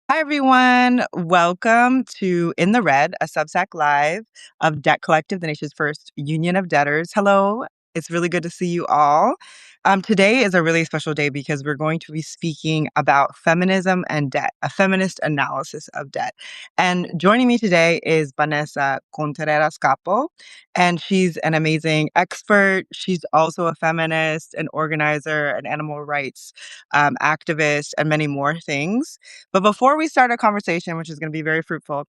Hi, everyone. Welcome to In the Red, a Substack Live of Debt Collective, the nation's first union of debtors. Hello. It's really good to see you all. Today is a really special day because we're going to be speaking about feminism and debt, a feminist analysis of debt. And joining me today is Vanesa Contreras Capó, and she's an amazing expert. She's also a feminist, an organizer, an animal rights activist, and many more things. But before we start our conversation, which is going to be very fruitful,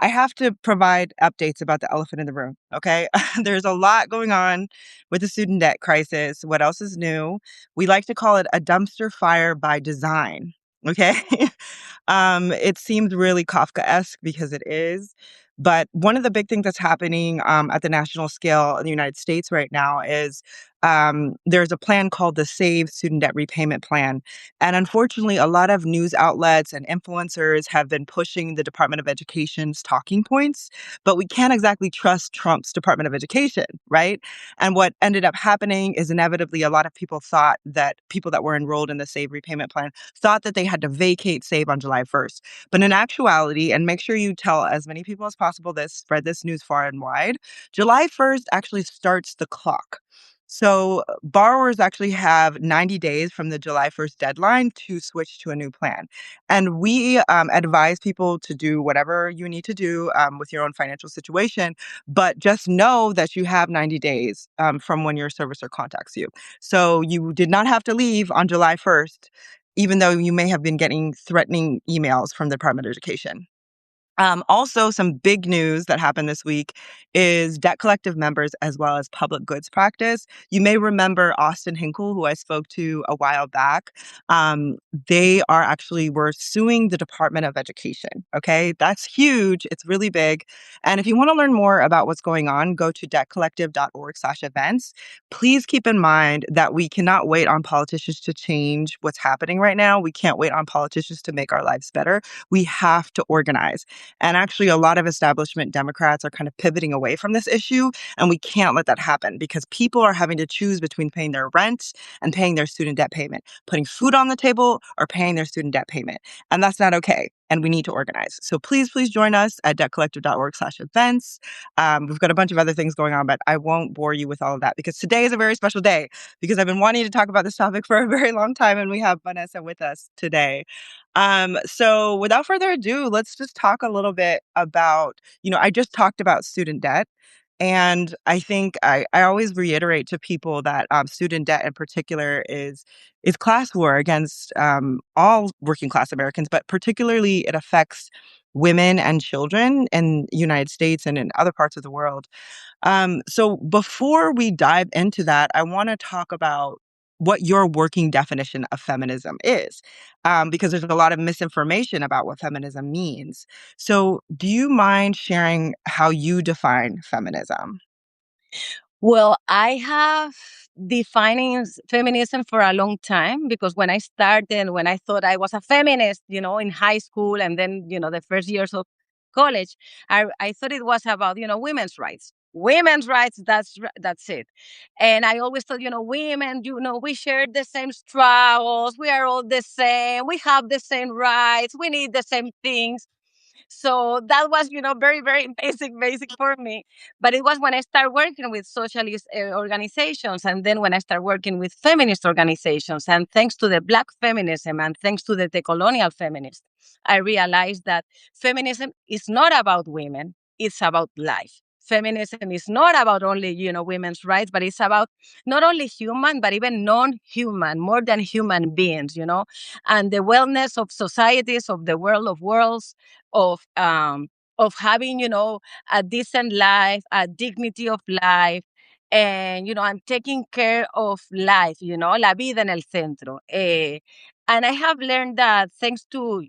I have to provide updates about the elephant in the room. Okay. There's a lot going on with the student debt crisis. What else is new? We like to call it a dumpster fire by design. Okay. It seems really Kafkaesque because it is. But one of the big things that's happening at the national scale in the United States right now is there's a plan called the Save Student Debt Repayment Plan. And unfortunately, a lot of news outlets and influencers have been pushing the Department of Education's talking points, but we can't exactly trust Trump's Department of Education, right? And what ended up happening is inevitably a lot of people thought that people that were enrolled in the Save Repayment Plan thought that they had to vacate Save on July 1st. But in actuality, and make sure you tell as many people as possible this, spread this news far and wide, July 1st actually starts the clock. So borrowers actually have 90 days from the July 1st deadline to switch to a new plan. And we advise people to do whatever you need to do with your own financial situation, but just know that you have 90 days from when your servicer contacts you. So you did not have to leave on July 1st, even though you may have been getting threatening emails from the Department of Education. Also, some big news that happened this week is debt collective members as well as public goods practice. You may remember Austin Hinkle, who I spoke to a while back. They were suing the Department of Education. Okay, that's huge. It's really big. And if you want to learn more about what's going on, go to debtcollective.org/events. Please keep in mind that we cannot wait on politicians to change what's happening right now. We can't wait on politicians to make our lives better. We have to organize. And actually, a lot of establishment Democrats are kind of pivoting away from this issue. And we can't let that happen because people are having to choose between paying their rent and paying their student debt payment, putting food on the table or paying their student debt payment. And that's not okay. And we need to organize. So please join us at debtcollective.org/events. We've got a bunch of other things going on, but I won't bore you with all of that because today is a very special day because I've been wanting to talk about this topic for a very long time. And we have Vanesa with us today. So without further ado, let's just talk a little bit about, I just talked about student debt. And I think I always reiterate to people that student debt in particular is class war against all working class Americans, but particularly it affects women and children in the United States and in other parts of the world. So before we dive into that, I want to talk about what your working definition of feminism is, because there's a lot of misinformation about what feminism means. So do you mind sharing how you define feminism? Well, I have defining feminism for a long time because when I thought I was a feminist, in high school and then, the first years of college, I thought it was about, women's rights. Women's rights, that's it. And I always thought, women, we share the same struggles. We are all the same. We have the same rights. We need the same things. So that was, very, very basic for me. But it was when I started working with socialist organizations and then when I started working with feminist organizations. And thanks to the Black feminism and thanks to the decolonial feminists, I realized that feminism is not about women, it's about life. Feminism is not about only, women's rights, but it's about not only human, but even non-human, more than human beings, and the wellness of societies, of the world of worlds, of having a decent life, a dignity of life, and I'm taking care of life, la vida en el centro. And I have learned that thanks to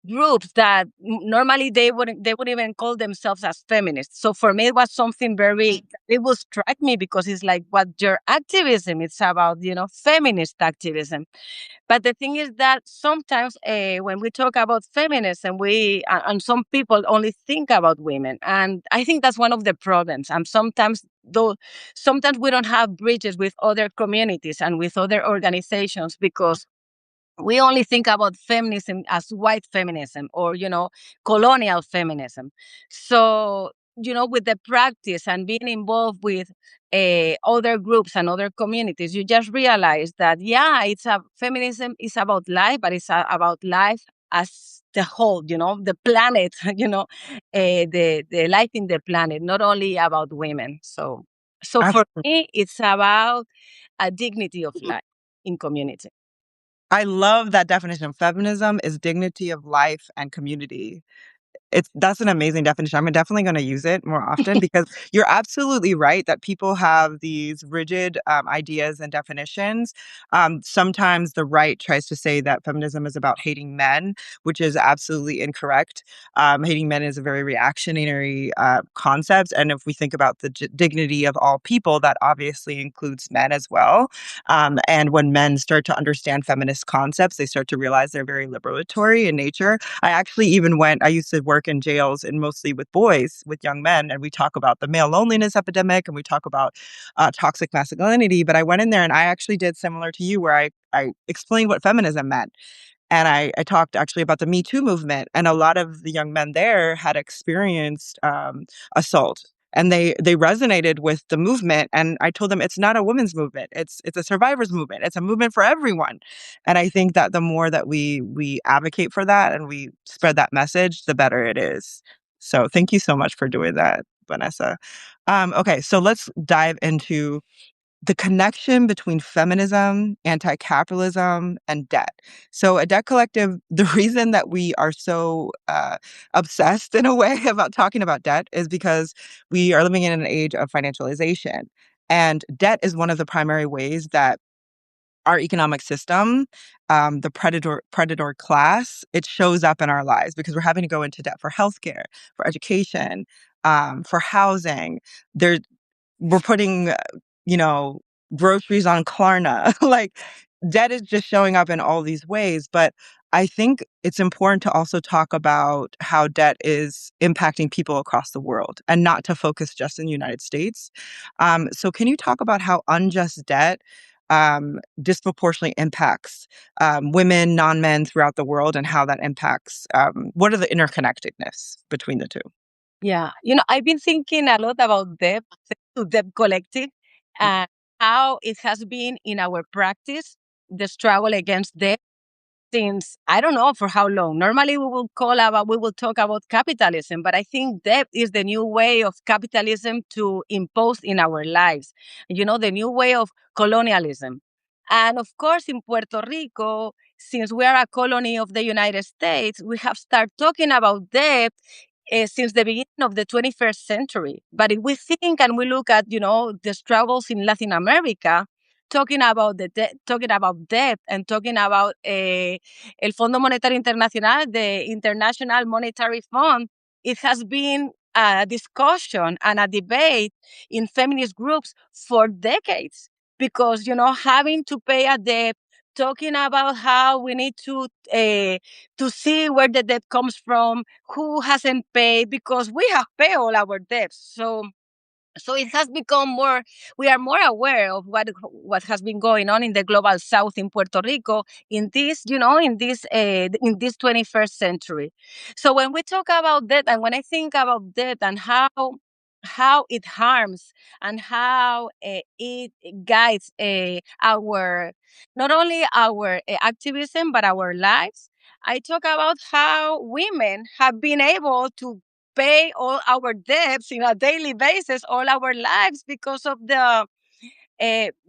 groups that normally they wouldn't even call themselves as feminists. So for me, it was something it will strike me because it's like what your activism it's about, feminist activism. But the thing is that sometimes when we talk about feminism, and some people only think about women, and I think that's one of the problems. And sometimes we don't have bridges with other communities and with other organizations because we only think about feminism as white feminism or, colonial feminism. So, with the practice and being involved with other groups and other communities, you just realize that, yeah, feminism is about life, but it's about life as the whole, the planet, the life in the planet, not only about women. So for Absolutely. me, it's about a dignity of life in community. I love that definition of feminism is dignity of life and community. That's an amazing definition. I'm definitely gonna use it more often because you're absolutely right that people have these rigid, ideas and definitions. Sometimes the right tries to say that feminism is about hating men, which is absolutely incorrect. Hating men is a very reactionary, concept, and if we think about the dignity of all people, that obviously includes men as well. And when men start to understand feminist concepts, they start to realize they're very liberatory in nature. I used to work in jails and mostly with boys, with young men, and we talk about the male loneliness epidemic and we talk about toxic masculinity. But I went in there and I actually did similar to you, where I explained what feminism meant. And I talked actually about the Me Too movement, and a lot of the young men there had experienced assault, and they resonated with the movement. And I told them it's not a women's movement; it's a survivors movement. It's a movement for everyone. And I think that the more that we advocate for that and we spread that message, the better it is. So thank you so much for doing that, Vanessa. Okay, so let's dive into the connection between feminism, anti-capitalism, and debt. So at Debt Collective, the reason that we are so obsessed in a way about talking about debt is because we are living in an age of financialization. And debt is one of the primary ways that our economic system, the predator class, it shows up in our lives because we're having to go into debt for healthcare, for education, for housing. There we're putting, you know, groceries on Klarna. Like, debt is just showing up in all these ways. But I think it's important to also talk about how debt is impacting people across the world and not to focus just in the United States. So, can you talk about how unjust debt disproportionately impacts women, non men throughout the world, and how that impacts what are the interconnectedness between the two? Yeah, I've been thinking a lot about debt, to debt collective, and how it has been in our practice, the struggle against debt since I don't know for how long. Normally we will talk about capitalism, but I think debt is the new way of capitalism to impose in our lives. The new way of colonialism. And of course in Puerto Rico, since we are a colony of the United States, we have started talking about debt since the beginning of the 21st century. But if we think and we look at, the struggles in Latin America, talking about debt and talking about el Fondo Monetario Internacional, the International Monetary Fund, it has been a discussion and a debate in feminist groups for decades because, having to pay a debt, talking about how we need to see where the debt comes from, who hasn't paid, because we have paid all our debts. So it has become more, we are more aware of what has been going on in the global south in Puerto Rico in this, in this 21st century. So when we talk about debt and when I think about debt and how it harms and how it guides our, not only our activism, but our lives, I talk about how women have been able to pay all our debts in a daily basis all our lives because of the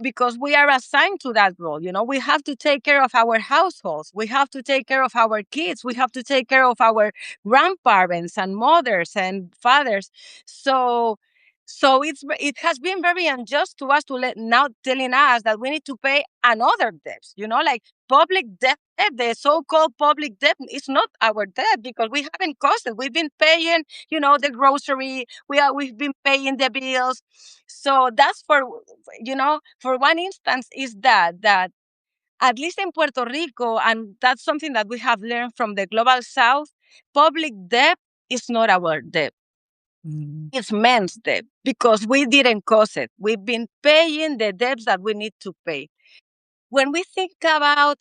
because we are assigned to that role. We have to take care of our households, we have to take care of our kids, we have to take care of our grandparents and mothers and fathers. So it has been very unjust to us to let now telling us that we need to pay another debts, like public debt. The so-called public debt is not our debt because we haven't caused it. We've been paying, the grocery. We've been paying the bills. So that's for one instance is that at least in Puerto Rico, and that's something that we have learned from the global south, public debt is not our debt. Mm. It's men's debt because we didn't cause it. We've been paying the debts that we need to pay. When we think about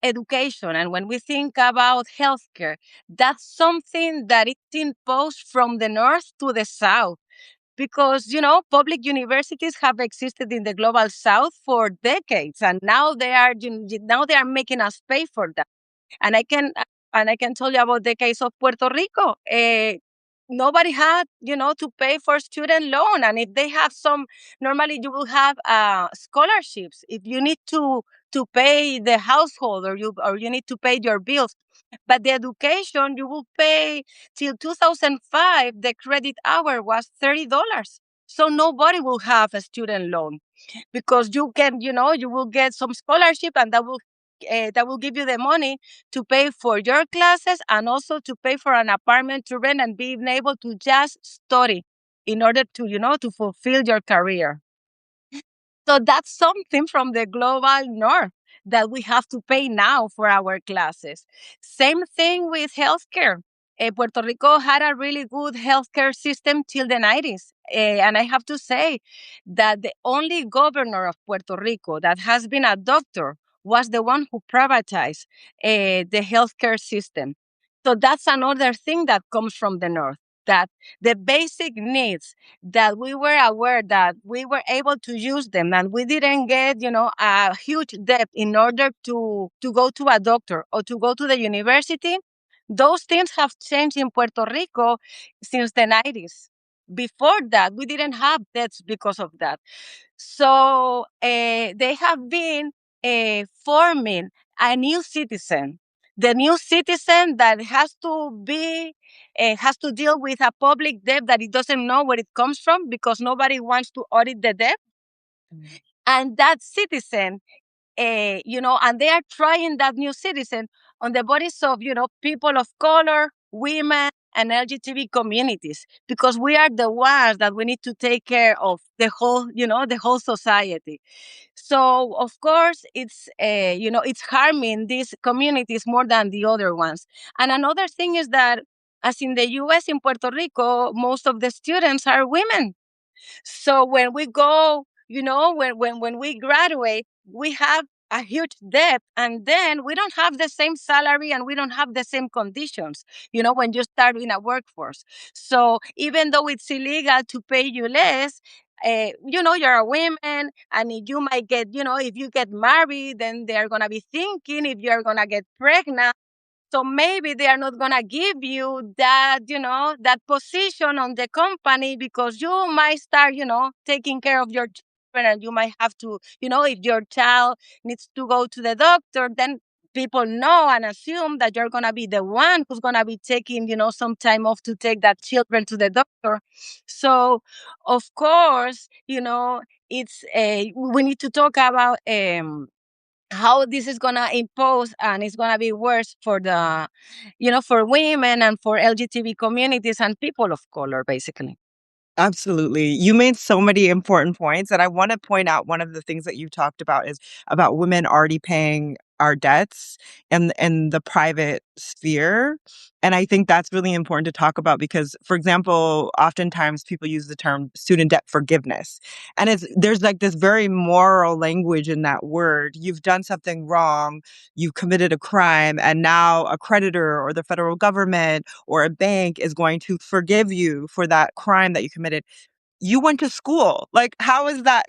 education and when we think about healthcare, that's something that is imposed from the north to the south because public universities have existed in the global south for decades and now they are making us pay for that. And I can tell you about the case of Puerto Rico. Nobody had to pay for student loan, and if they have some, normally you will have scholarships if you need to pay the household or you need to pay your bills. But the education you will pay till 2005. The credit hour was $30, so nobody will have a student loan because you will get some scholarship and that will give you the money to pay for your classes and also to pay for an apartment to rent and being able to just study in order to fulfill your career. So that's something from the global north that we have to pay now for our classes. Same thing with healthcare. Puerto Rico had a really good healthcare system till the 90s. And I have to say that the only governor of Puerto Rico that has been a doctor was the one who privatized the healthcare system. So that's another thing that comes from the north, that the basic needs that we were aware that we were able to use them and we didn't get a huge debt in order to go to a doctor or to go to the university. Those things have changed in Puerto Rico since the 90s. Before that we didn't have debts because of that. So they have been forming a new citizen, the new citizen that has to deal with a public debt that it doesn't know where it comes from because nobody wants to audit the debt. And that citizen, and they are trying that new citizen on the bodies of, people of color, women, and LGBT communities, because we are the ones that we need to take care of the whole society. So of course, it's harming these communities more than the other ones. And another thing is that, as in the U.S., in Puerto Rico, most of the students are women. So when we go, when we graduate, we have a huge debt, and then we don't have the same salary and we don't have the same conditions, when you start in a workforce. So even though it's illegal to pay you less, you're a woman, and if you might get, if you get married, then they're going to be thinking if you're going to get pregnant. So maybe they are not going to give you that position on the company because you might start, taking care of your children, and you might have to, if your child needs to go to the doctor, then people know and assume that you're going to be the one who's going to be taking, some time off to take that children to the doctor. So, of course, we need to talk about, how this is gonna impose, and it's gonna be worse for for women and for LGBT communities and people of color, basically. Absolutely. You made so many important points, and I want to point out one of the things that you talked about is about women already paying our debts in the private sphere. And I think that's really important to talk about because, for example, oftentimes people use the term student debt forgiveness. And there's like this very moral language in that word. You've done something wrong, you've committed a crime, and now a creditor or the federal government or a bank is going to forgive you for that crime that you committed. You went to school. Like, how is that,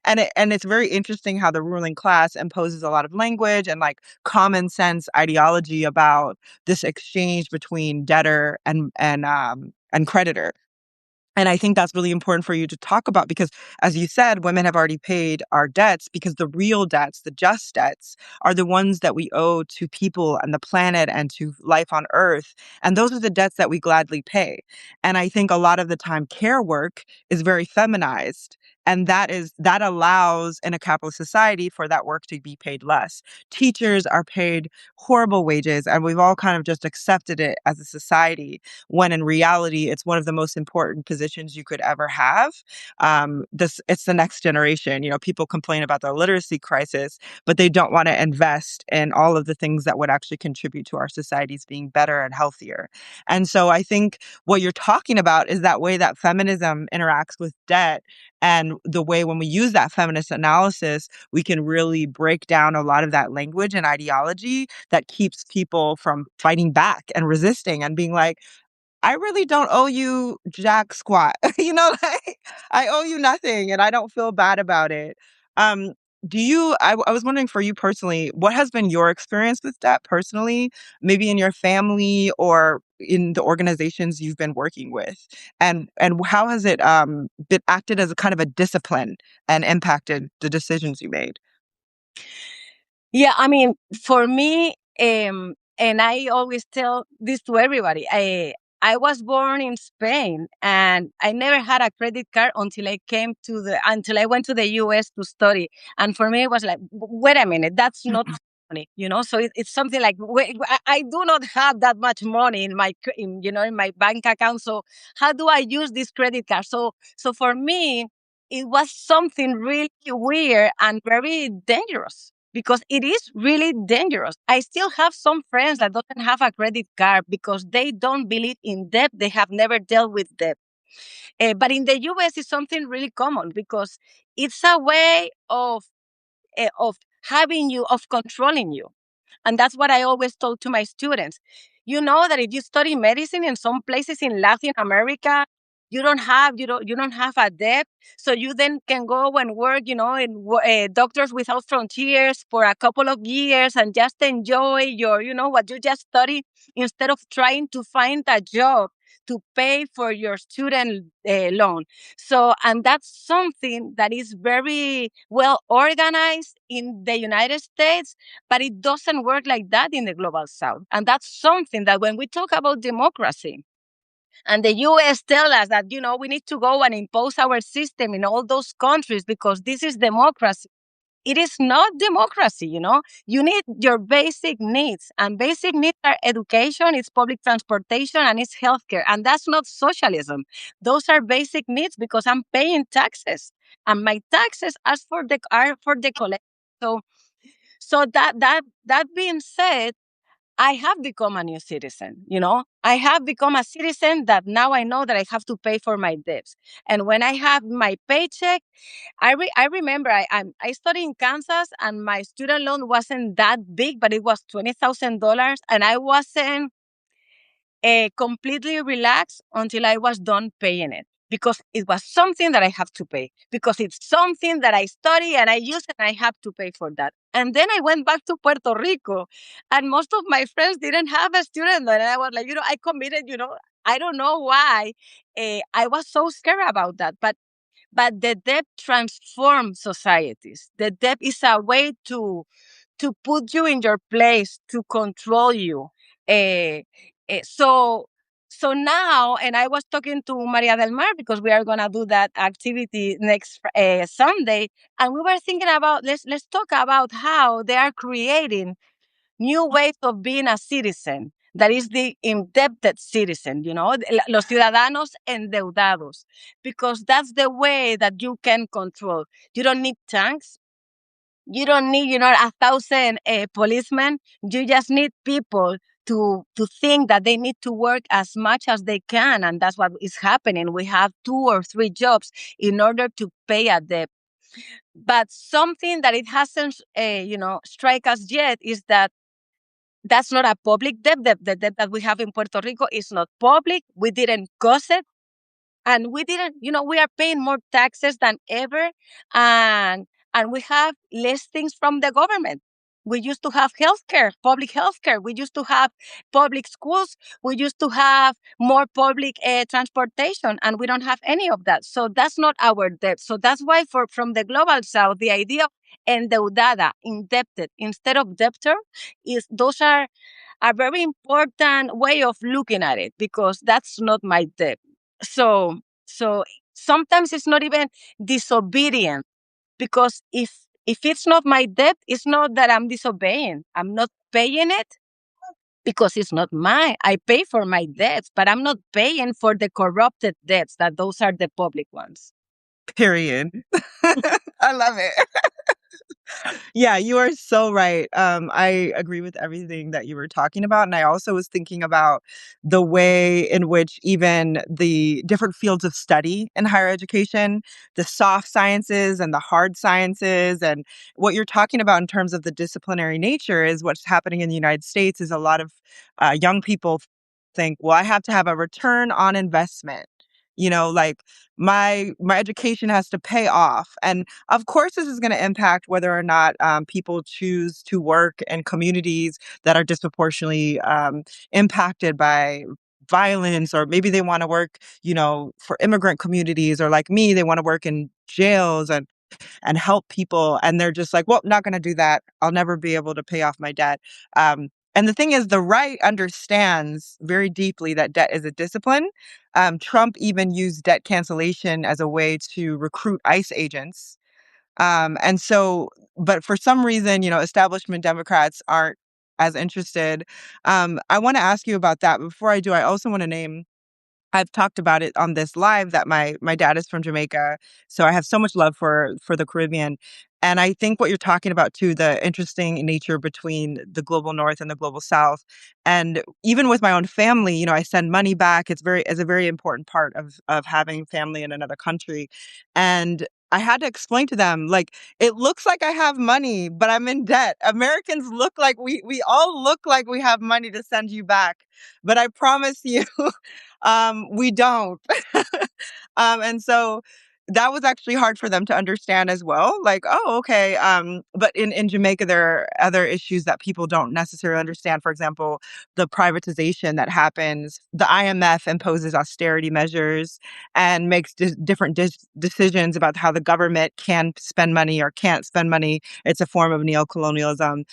and it's very interesting how the ruling class imposes a lot of language and like common sense ideology about this exchange between debtor and creditor. And I think that's really important for you to talk about because, as you said, women have already paid our debts because the real debts, the just debts, are the ones that we owe to people and the planet and to life on Earth. And those are the debts that we gladly pay. And I think a lot of the time, care work is very feminized. And that allows in a capitalist society for that work to be paid less. Teachers are paid horrible wages, and we've all kind of just accepted it as a society when in reality it's one of the most important positions you could ever have. This It's the next generation. People complain about the literacy crisis, but they don't want to invest in all of the things that would actually contribute to our societies being better and healthier. And so I think what you're talking about is that way that feminism interacts with debt And the way when we use that feminist analysis, we can really break down a lot of that language and ideology that keeps people from fighting back and resisting and being like, I really don't owe you jack squat. Like I owe you nothing and I don't feel bad about it. Um, I was wondering for you personally, what has been your experience with that personally, maybe in your family or in the organizations you've been working with? And how has it been acted as a kind of a discipline and impacted the decisions you made? Yeah, I mean, for me, and I always tell this to everybody. I was born in Spain, and I never had a credit card until I went to the U.S. to study. And for me, it was like, wait a minute, that's not money, So it's something like, wait, I do not have that much money in in my bank account. So how do I use this credit card? So for me, it was something really weird and very dangerous because it is really dangerous. I still have some friends that doesn't have a credit card because they don't believe in debt. They have never dealt with debt. But in the US, it's something really common because it's a way of having you, of controlling you. And that's what I always told to my students. You know that if you study medicine in some places in Latin America, you don't have a debt, so you then can go and work, in Doctors Without Frontiers for a couple of years and just enjoy what you just study instead of trying to find a job to pay for your student loan. So, and that's something that is very well organized in the United States, but it doesn't work like that in the global south. And that's something that when we talk about democracy, and the US tell us that, we need to go and impose our system in all those countries because this is democracy. It is not democracy. You need your basic needs, and basic needs are education, it's public transportation, and it's healthcare. And that's not socialism. Those are basic needs because I'm paying taxes, and my taxes are for the collective. So that being said, I have become a new citizen. I have become a citizen that now I know that I have to pay for my debts. And when I have my paycheck, I remember I studied in Kansas and my student loan wasn't that big, but it was $20,000, and I wasn't completely relaxed until I was done paying it. Because it was something that I have to pay. Because it's something that I study and I use and I have to pay for that. And then I went back to Puerto Rico, and most of my friends didn't have a student loan. And I was like, I committed, I don't know why. I was so scared about that. But the debt transforms societies. The debt is a way to put you in your place, to control you. Eh, so now, and I was talking to Maria del Mar because we are gonna do that activity next Sunday, and we were thinking about let's talk about how they are creating new ways of being a citizen. That is the indebted citizen, los ciudadanos endeudados, because that's the way that you can control. You don't need tanks. You don't need, 1,000 policemen. You just need people to think that they need to work as much as they can, and that's what is happening. We have 2 or 3 jobs in order to pay a debt. But something that it hasn't, strike us yet is that that's not a public debt. The debt that we have in Puerto Rico is not public. We didn't cause it. And we didn't, we are paying more taxes than ever, and we have less things from the government. We used to have healthcare, public healthcare. We used to have public schools. We used to have more public transportation, and we don't have any of that. So that's not our debt. So that's why from the global south, the idea of endeudada, indebted, instead of debtor, is those are a very important way of looking at it, because that's not my debt. So sometimes it's not even disobedient, because if it's not my debt, it's not that I'm disobeying. I'm not paying it because it's not mine. I pay for my debts, but I'm not paying for the corrupted debts, that those are the public ones. Period. I love it. Yeah, you are so right. I agree with everything that you were talking about. And I also was thinking about the way in which even the different fields of study in higher education, the soft sciences and the hard sciences, and what you're talking about in terms of the disciplinary nature is what's happening in the United States is a lot of young people think, well, I have to have a return on investment. Like my education has to pay off. And of course, this is going to impact whether or not people choose to work in communities that are disproportionately impacted by violence, or maybe they want to work, for immigrant communities, or like me, they want to work in jails and help people. And they're just like, well, not going to do that. I'll never be able to pay off my debt. And the thing is, the right understands very deeply that debt is a discipline. Trump even used debt cancellation as a way to recruit ICE agents. And so, but for some reason, establishment Democrats aren't as interested. I want to ask you about that. Before I do, I also want to name I've talked about it on this live that my dad is from Jamaica, so I have so much love for the Caribbean. And I think what you're talking about too, the interesting nature between the global north and the global south. And even with my own family, I send money back. It's a very important part of having family in another country. And I had to explain to them, like, it looks like I have money, but I'm in debt. Americans look like we all look like we have money to send you back. But I promise you, we don't. And so that was actually hard for them to understand as well. Like, oh, okay. But in Jamaica, there are other issues that people don't necessarily understand. For example, the privatization that happens. The IMF imposes austerity measures and makes different decisions about how the government can spend money or can't spend money. It's a form of neocolonialism.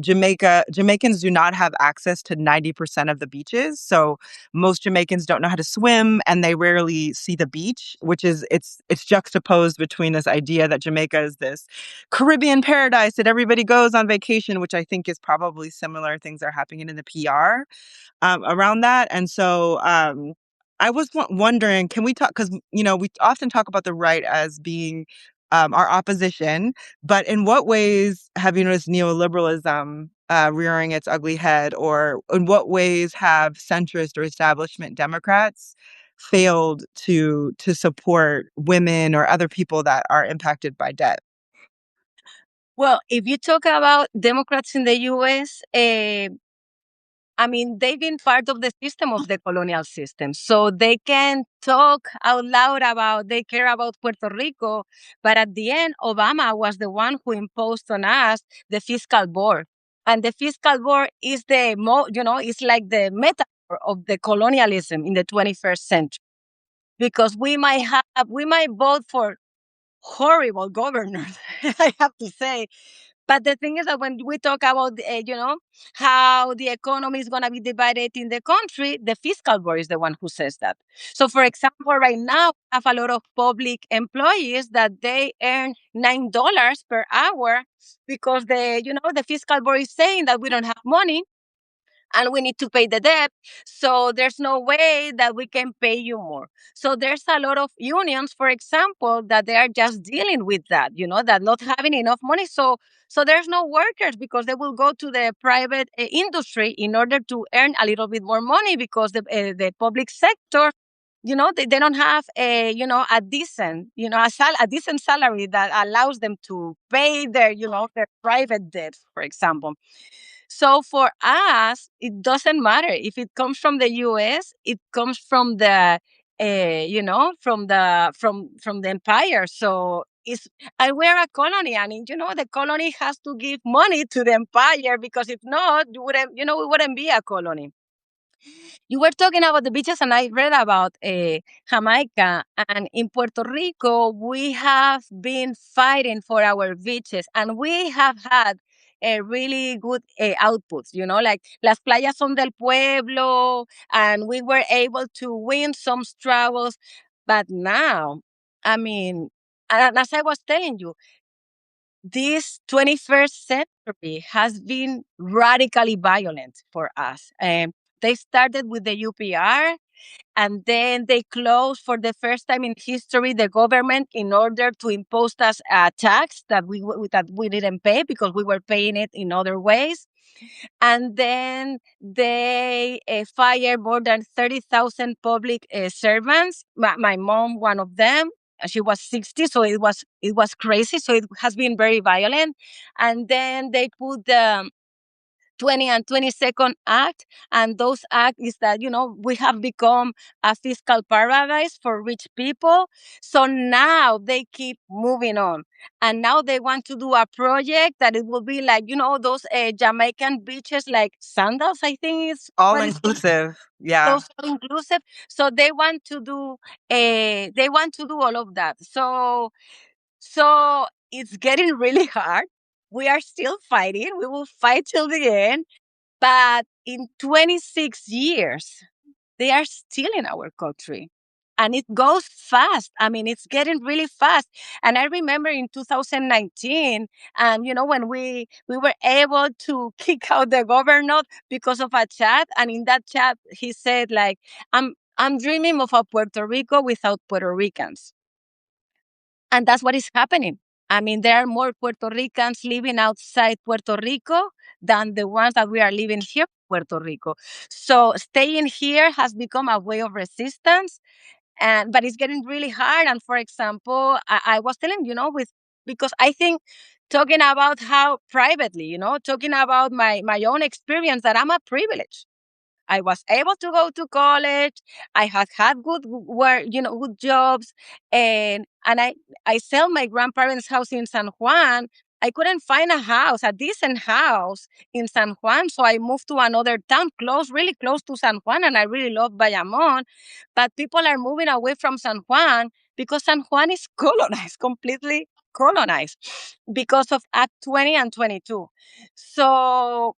Jamaicans do not have access to 90% of the beaches. So most Jamaicans don't know how to swim and they rarely see the beach, which is it's juxtaposed between this idea that Jamaica is this Caribbean paradise that everybody goes on vacation, which I think is probably similar things are happening in the PR around that. And so I was wondering, can we talk? Because, we often talk about the right as being our opposition, but in what ways have you noticed neoliberalism rearing its ugly head, or in what ways have centrist or establishment Democrats failed to support women or other people that are impacted by debt? Well, if you talk about Democrats in the US, I mean, they've been part of the system of the colonial system. So they can talk out loud about they care about Puerto Rico. But at the end, Obama was the one who imposed on us the fiscal board. And the fiscal board is it's like the metaphor of the colonialism in the 21st century. Because we might vote for horrible governors, I have to say, but the thing is that when we talk about, how the economy is going to be divided in the country, the fiscal board is the one who says that. So, for example, right now, we have a lot of public employees that they earn $9 per hour because the fiscal board is saying that we don't have money and we need to pay the debt. So there's no way that we can pay you more. So there's a lot of unions, for example, that they are just dealing with that, that not having enough money. So there's no workers because they will go to the private industry in order to earn a little bit more money because the public sector, they don't have a decent, a decent salary that allows them to pay their private debt, for example. So for us, it doesn't matter if it comes from the U.S. It comes from the, from the empire. So it's and we're a colony, and the colony has to give money to the empire because if not, we wouldn't be a colony. You were talking about the beaches, and I read about Jamaica. And in Puerto Rico, we have been fighting for our beaches, and we have had a really good outputs, like Las Playas Son del Pueblo, and we were able to win some struggles. But now, I mean, and as I was telling you, this 21st century has been radically violent for us. They started with the UPR. And then they closed for the first time in history the government in order to impose us a tax that we didn't pay because we were paying it in other ways. And then they fired more than 30,000 public servants. My mom, one of them, she was 60, so it was crazy. So it has been very violent. And then they put the 20 and 22nd Act. And those acts is that, we have become a fiscal paradise for rich people. So now they keep moving on. And now they want to do a project that it will be like, those Jamaican beaches, like Sandals, I think is All what is inclusive. Yeah. those all inclusive. So they want to do all of that. So it's getting really hard. We are still fighting. We will fight till the end. But in 26 years, they are still in our country. And it goes fast. I mean, it's getting really fast. And I remember in 2019, when we were able to kick out the governor because of a chat. And in that chat, he said, like, I'm dreaming of a Puerto Rico without Puerto Ricans. And that's what is happening. I mean, there are more Puerto Ricans living outside Puerto Rico than the ones that we are living here in Puerto Rico. So staying here has become a way of resistance, but it's getting really hard. And for example, I was telling, because I think talking about how privately, talking about my own experience, that I'm a privilege. I was able to go to college. I had good work, good jobs, and I sell my grandparents' house in San Juan. I couldn't find a decent house in San Juan, so I moved to another town really close to San Juan, and I really love Bayamon. But people are moving away from San Juan because San Juan is colonized, completely colonized, because of Act 20 and 22. So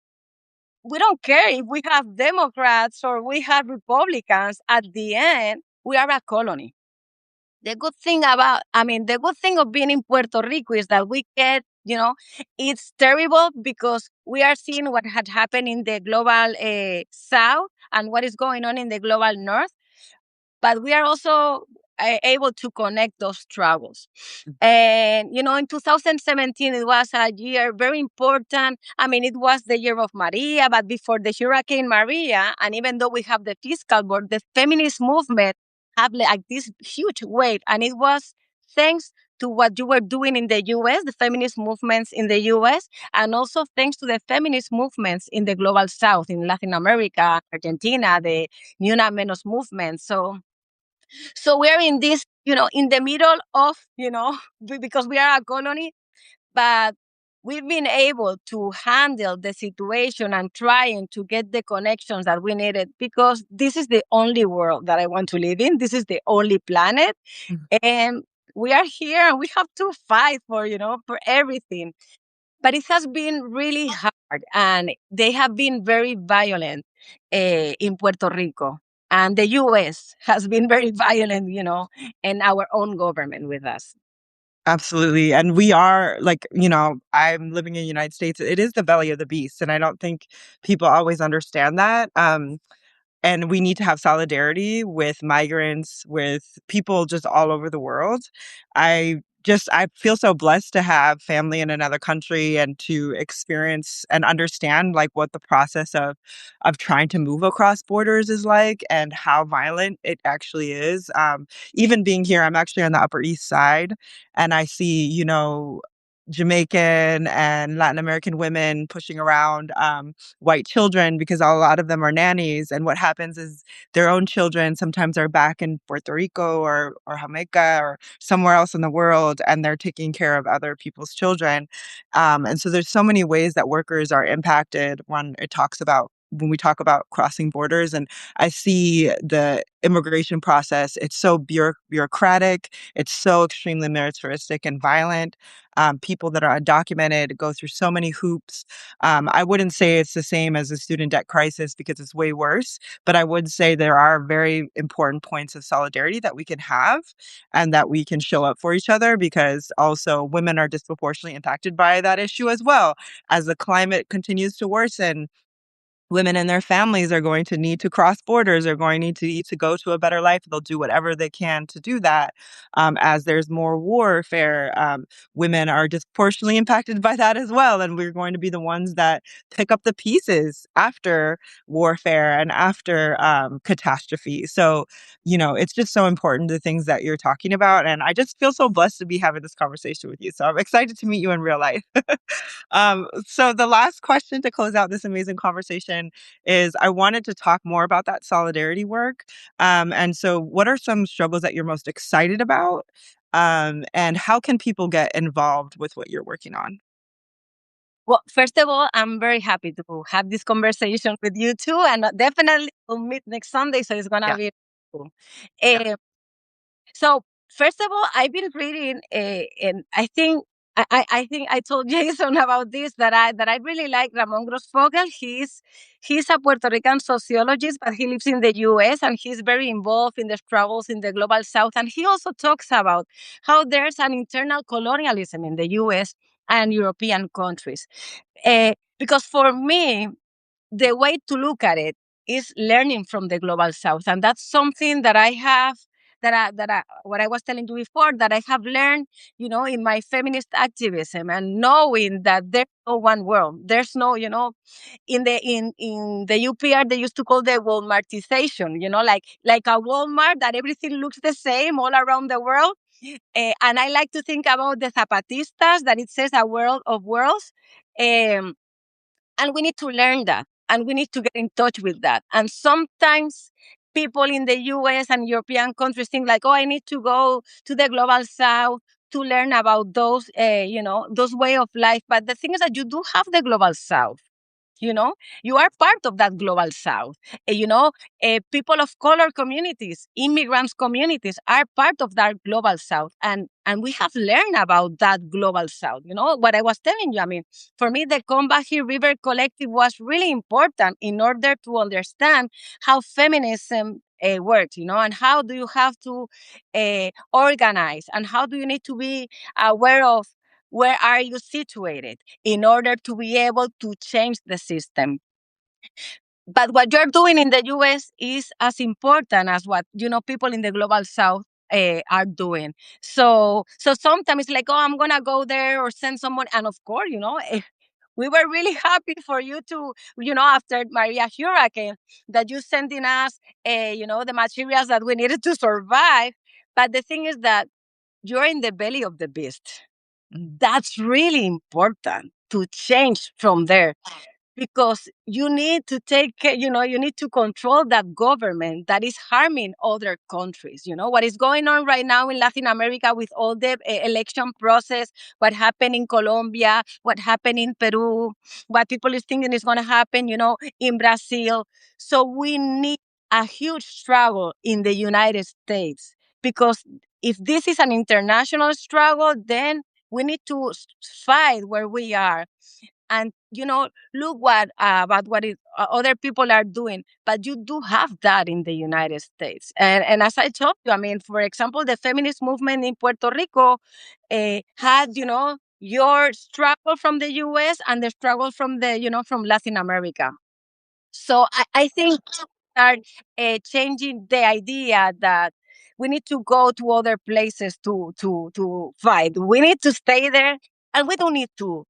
we don't care if we have Democrats or we have Republicans. At the end, we are a colony. The good thing of being in Puerto Rico is that we get, it's terrible because we are seeing what had happened in the global south and what is going on in the global north, but we are also able to connect those struggles. And, in 2017, it was a year very important. I mean, it was the year of Maria, but before the Hurricane Maria, and even though we have the fiscal board, the feminist movement had like this huge weight. And it was thanks to what you were doing in the US, the feminist movements in the US, and also thanks to the feminist movements in the global south, in Latin America, Argentina, the Ni Una Menos movement. So we're in this, in the middle of, because we are a colony, but we've been able to handle the situation and trying to get the connections that we needed, because this is the only world that I want to live in. This is the only planet. And we are here and we have to fight for everything. But it has been really hard, and they have been very violent in Puerto Rico. And the US has been very violent, in our own government with us. Absolutely. And we are like, I'm living in the United States. It is the belly of the beast. And I don't think people always understand that. And we need to have solidarity with migrants, with people just all over the world. I feel so blessed to have family in another country and to experience and understand like what the process of trying to move across borders is like and how violent it actually is. Even being here, I'm actually on the Upper East Side, and I see, Jamaican and Latin American women pushing around white children because a lot of them are nannies. And what happens is their own children sometimes are back in Puerto Rico or Jamaica or somewhere else in the world, and they're taking care of other people's children. And so there's so many ways that workers are impacted when we talk about crossing borders. And I see the immigration process, it's so bureaucratic, it's so extremely militaristic and violent. People that are undocumented go through so many hoops. I wouldn't say it's the same as the student debt crisis because it's way worse, but I would say there are very important points of solidarity that we can have and that we can show up for each other, because also women are disproportionately impacted by that issue as well. As the climate continues to worsen, women and their families are going to need to cross borders, are going to need to go to a better life. They'll do whatever they can to do that. As there's more warfare, women are disproportionately impacted by that as well. And we're going to be the ones that pick up the pieces after warfare and after catastrophe. So, it's just so important, the things that you're talking about. And I just feel so blessed to be having this conversation with you. So I'm excited to meet you in real life. So the last question to close out this amazing conversation is I wanted to talk more about that solidarity work. And so what are some struggles that you're most excited about? And how can people get involved with what you're working on? Well, first of all, I'm very happy to have this conversation with you too, and definitely we'll meet next Sunday, so it's gonna Yeah. be cool. So first of all, I've been reading, and I think I told Jason about this, that I really like Ramon Grossfogel. He's a Puerto Rican sociologist, but he lives in the U.S. and he's very involved in the struggles in the global South. And he also talks about how there's an internal colonialism in the U.S. and European countries. Because for me, the way to look at it is learning from the global south, and that's something that I have, that I what I was telling you before, that I have learned, in my feminist activism, and knowing that there's no one world. There's no, in the UPR they used to call the Walmartization, like a Walmart, that everything looks the same all around the world. And I like to think about the Zapatistas, that it says a world of worlds. um, and we need to learn that, and we need to get in touch with that. And sometimes people in the US and European countries think like, oh, I need to go to the global south to learn about those way of life. But the thing is that you do have the global south. You know, you are part of that global south. People of color communities, immigrants communities are part of that global south. And we have learned about that global south. You know, what I was telling you, I mean, for me, the Combahee River Collective was really important in order to understand how feminism works, and how do you have to organize, and how do you need to be aware of where are you situated in order to be able to change the system. But what you're doing in the US is as important as what people in the global south are doing. So sometimes it's like, oh, I'm gonna go there or send someone. And of course, we were really happy for you to, after Maria Hurricane, that you sending us the materials that we needed to survive. But the thing is that you're in the belly of the beast. That's really important to change from there, because you need to you need to control that government that is harming other countries. What is going on right now in Latin America with all the election process, what happened in Colombia, what happened in Peru, what people is thinking is going to happen, in Brazil. So we need a huge struggle in the United States, because if this is an international struggle, then we need to fight where we are. And look what other people are doing. But you do have that in the United States. And as I told you, I mean, for example, the feminist movement in Puerto Rico had your struggle from the US and the struggle from from Latin America. So I think start changing the idea that we need to go to other places to fight. We need to stay there, and we don't need to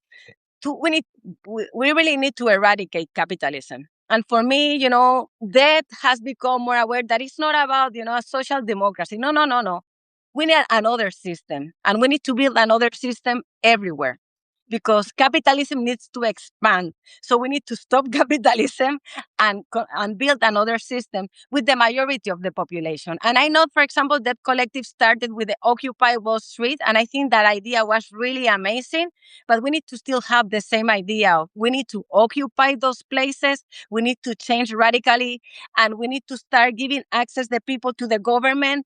we really need to eradicate capitalism. And for me, that has become more aware that it's not about a social democracy. No, no, no, no. We need another system, and we need to build another system everywhere, because capitalism needs to expand. So we need to stop capitalism and build another system with the majority of the population. And I know, for example, that collective started with the Occupy Wall Street, and I think that idea was really amazing. But we need to still have the same idea of we need to occupy those places, we need to change radically, and we need to start giving access the people to the government,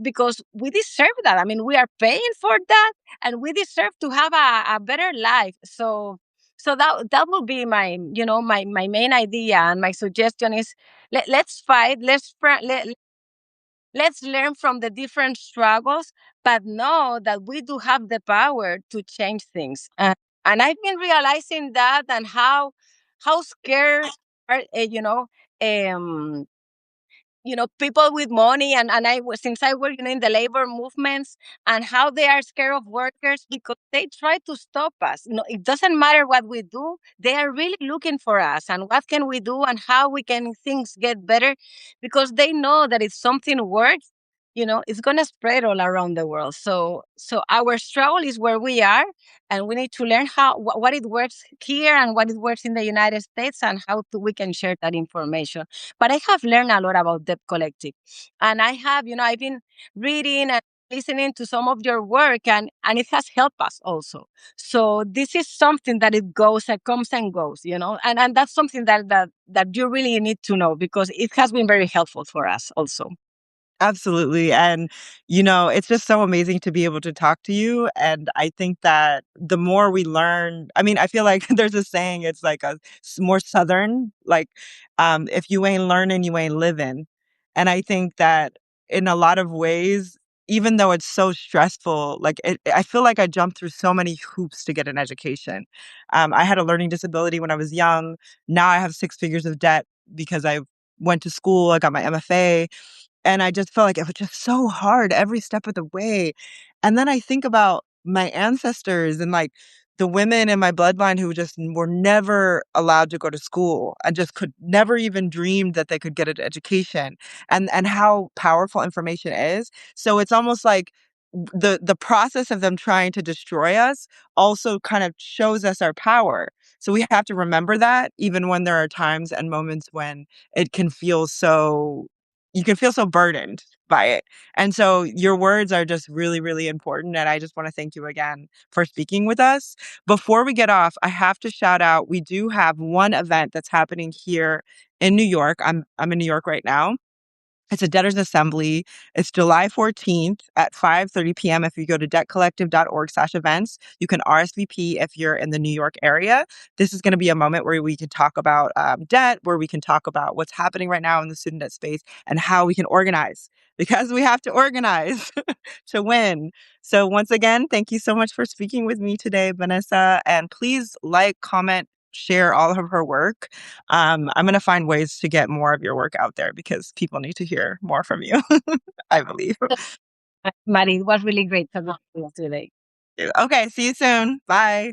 because we deserve that. I mean, we are paying for that, and we deserve to have a better life. So that will be my my main idea, and my suggestion is, let's fight, let's learn from the different struggles, but know that we do have the power to change things. And I've been realizing that, and how scared are, um, people with money, and since I work, in the labor movements, and how they are scared of workers because they try to stop us. No, it doesn't matter what we do. They are really looking for us and what can we do and how we can things get better, because they know that if something works, it's going to spread all around the world. So our struggle is where we are, and we need to learn what it works here and what it works in the United States, and we can share that information. But I have learned a lot about Debt Collective. And I've been reading and listening to some of your work, and it has helped us also. So this is something that it goes and comes and goes, and that's something that you really need to know, because it has been very helpful for us also. Absolutely. And, it's just so amazing to be able to talk to you. And I think that the more we learn, I mean, I feel like there's a saying, it's like more Southern, like, if you ain't learning, you ain't living. And I think that in a lot of ways, even though it's so stressful, like, I feel like I jumped through so many hoops to get an education. I had a learning disability when I was young. Now I have 6 figures of debt because I went to school, I got my MFA. And I just felt like it was just so hard every step of the way. And then I think about my ancestors and like the women in my bloodline who just were never allowed to go to school and just could never even dreamed that they could get an education, and how powerful information is. So it's almost like the process of them trying to destroy us also kind of shows us our power. So we have to remember that even when there are times and moments when it can feel so you can feel so burdened by it. And so your words are just really, really important. And I just want to thank you again for speaking with us. Before we get off, I have to shout out, we do have one event that's happening here in New York. I'm in New York right now. It's a debtors assembly. It's July 14th at 5:30 p.m. If you go to debtcollective.org/events, you can RSVP if you're in the New York area. This is going to be a moment where we can talk about debt, where we can talk about what's happening right now in the student debt space and how we can organize, because we have to organize to win. So once again, thank you so much for speaking with me today, Vanessa. And please like, comment, share all of her work. I'm going to find ways to get more of your work out there because people need to hear more from you, I believe. Maddie, it was really great talking to you today. Okay, see you soon. Bye.